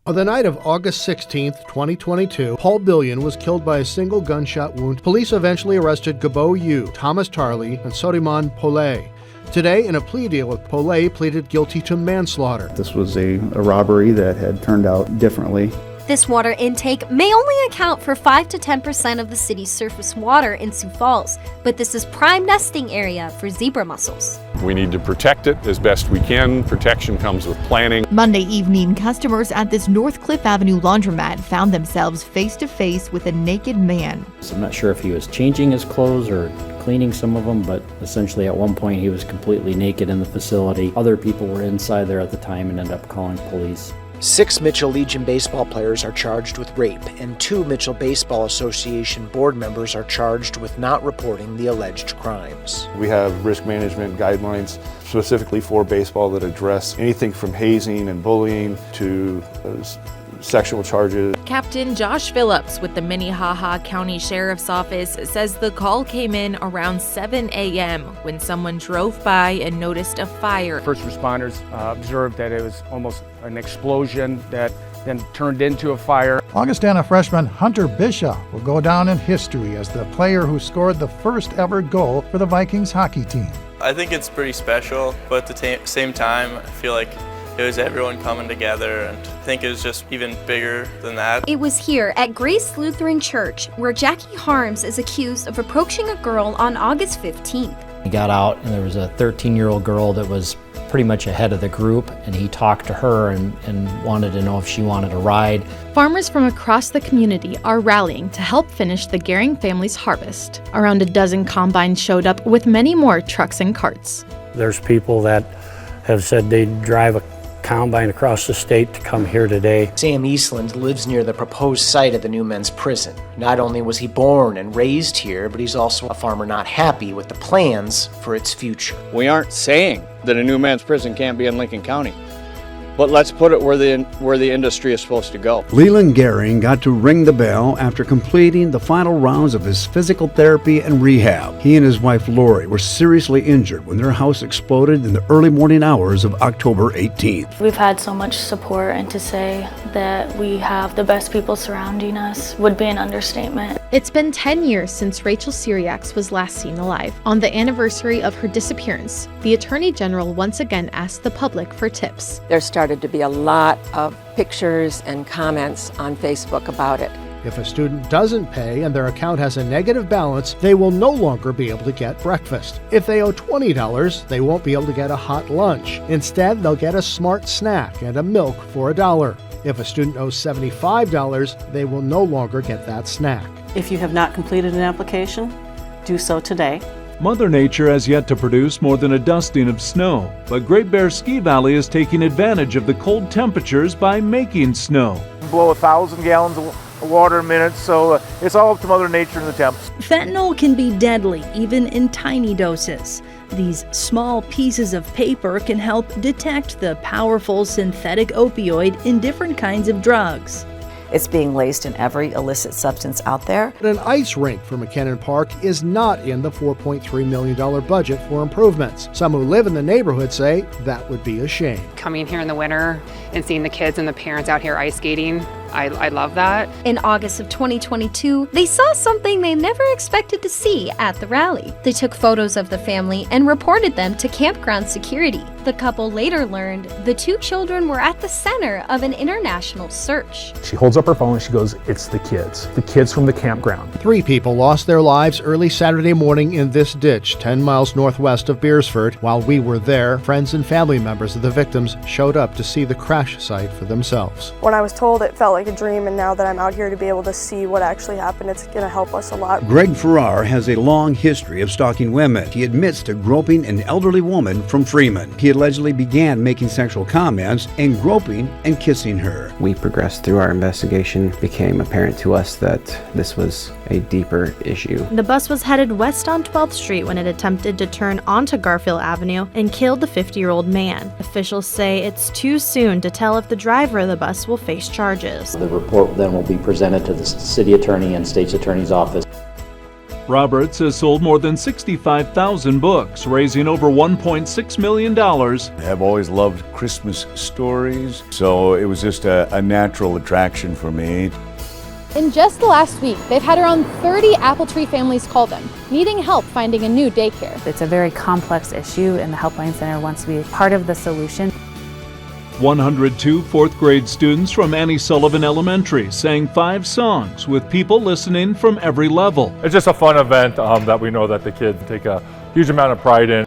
On the night of August 16, 2022, Paul Billion was killed by a single gunshot wound. Police eventually arrested Gabo Yu, Thomas Tarley, and Sodiman Polay. Today, in a plea deal, Polay pleaded guilty to manslaughter. This was a robbery that had turned out differently. This water intake may only account for 5 to 10% of the city's surface water in Sioux Falls, but this is prime nesting area for zebra mussels. We need to protect it as best we can. Protection comes with planning. Monday evening, customers at this North Cliff Avenue laundromat found themselves face to face with a naked man. I'm not sure if he was changing his clothes or cleaning some of them, but essentially at one point he was completely naked in the facility. Other people were inside there at the time and ended up calling police. 6 Mitchell Legion baseball players are charged with rape, and 2 Mitchell Baseball Association board members are charged with not reporting the alleged crimes. We have risk management guidelines specifically for baseball that address anything from hazing and bullying to sexual charges. Captain Josh Phillips with the Minnehaha County Sheriff's Office says the call came in around 7 a.m. when someone drove by and noticed a fire. First responders observed that it was almost an explosion that then turned into a fire. Augustana freshman Hunter Bishop will go down in history as the player who scored the first ever goal for the Vikings hockey team. I think it's pretty special, but at the same time, I feel like it was everyone coming together, and I think it was just even bigger than that. It was here at Grace Lutheran Church where Jackie Harms is accused of approaching a girl on August 15th. He got out and there was a 13-year-old girl that was pretty much ahead of the group, and he talked to her and wanted to know if she wanted a ride. Farmers from across the community are rallying to help finish the Gehring family's harvest. Around a dozen combines showed up with many more trucks and carts. There's people that have said they'd drive a combine across the state to come here today. Sam Eastland lives near the proposed site of the new men's prison. Not only was he born and raised here, but he's also a farmer not happy with the plans for its future. We aren't saying that a new men's prison can't be in Lincoln County, but let's put it where the industry is supposed to go. Leland Gehring got to ring the bell after completing the final rounds of his physical therapy and rehab. He and his wife Lori were seriously injured when their house exploded in the early morning hours of October 18th. We've had so much support, and to say that we have the best people surrounding us would be an understatement. It's been 10 years since Rachel Syriacs was last seen alive. On the anniversary of her disappearance, the Attorney General once again asked the public for tips. There started to be a lot of pictures and comments on Facebook about it. If a student doesn't pay and their account has a negative balance, they will no longer be able to get breakfast. If they owe $20, they won't be able to get a hot lunch. Instead, they'll get a smart snack and a milk for $1. If a student owes $75, they will no longer get that snack. If you have not completed an application, do so today. Mother Nature has yet to produce more than a dusting of snow, but Great Bear Ski Valley is taking advantage of the cold temperatures by making snow. Blow 1,000 gallons of water a minute, so it's all up to Mother Nature and the temps. Fentanyl can be deadly, even in tiny doses. These small pieces of paper can help detect the powerful synthetic opioid in different kinds of drugs. It's being laced in every illicit substance out there. But an ice rink for McKinnon Park is not in the $4.3 million budget for improvements. Some who live in the neighborhood say that would be a shame. Coming here in the winter and seeing the kids and the parents out here ice skating, I love that. In August of 2022, they saw something they never expected to see at the rally. They took photos of the family and reported them to campground security. The couple later learned the 2 children were at the center of an international search. She holds up her phone and she goes, "It's the kids from the campground." 3 people lost their lives early Saturday morning in this ditch 10 miles northwest of Beersford. While we were there, friends and family members of the victims showed up to see the crash site for themselves. When I was told, it felt like a dream, and now that I'm out here to be able to see what actually happened, it's going to help us a lot. Greg Farrar has a long history of stalking women. He admits to groping an elderly woman from Freeman. He allegedly began making sexual comments and groping and kissing her. We progressed through our investigation. It became apparent to us that this was a deeper issue. The bus was headed west on 12th Street when it attempted to turn onto Garfield Avenue and killed the 50-year-old man. Officials say it's too soon to tell if the driver of the bus will face charges. The report then will be presented to the city attorney and state's attorney's office. Roberts has sold more than 65,000 books, raising over $1.6 million. I've always loved Christmas stories, so it was just a natural attraction for me. In just the last week, they've had around 30 apple tree families call them, needing help finding a new daycare. It's a very complex issue, and the Helpline Center wants to be part of the solution. 102 fourth grade students from Annie Sullivan Elementary sang 5 songs with people listening from every level. It's just a fun event that we know that the kids take a huge amount of pride in.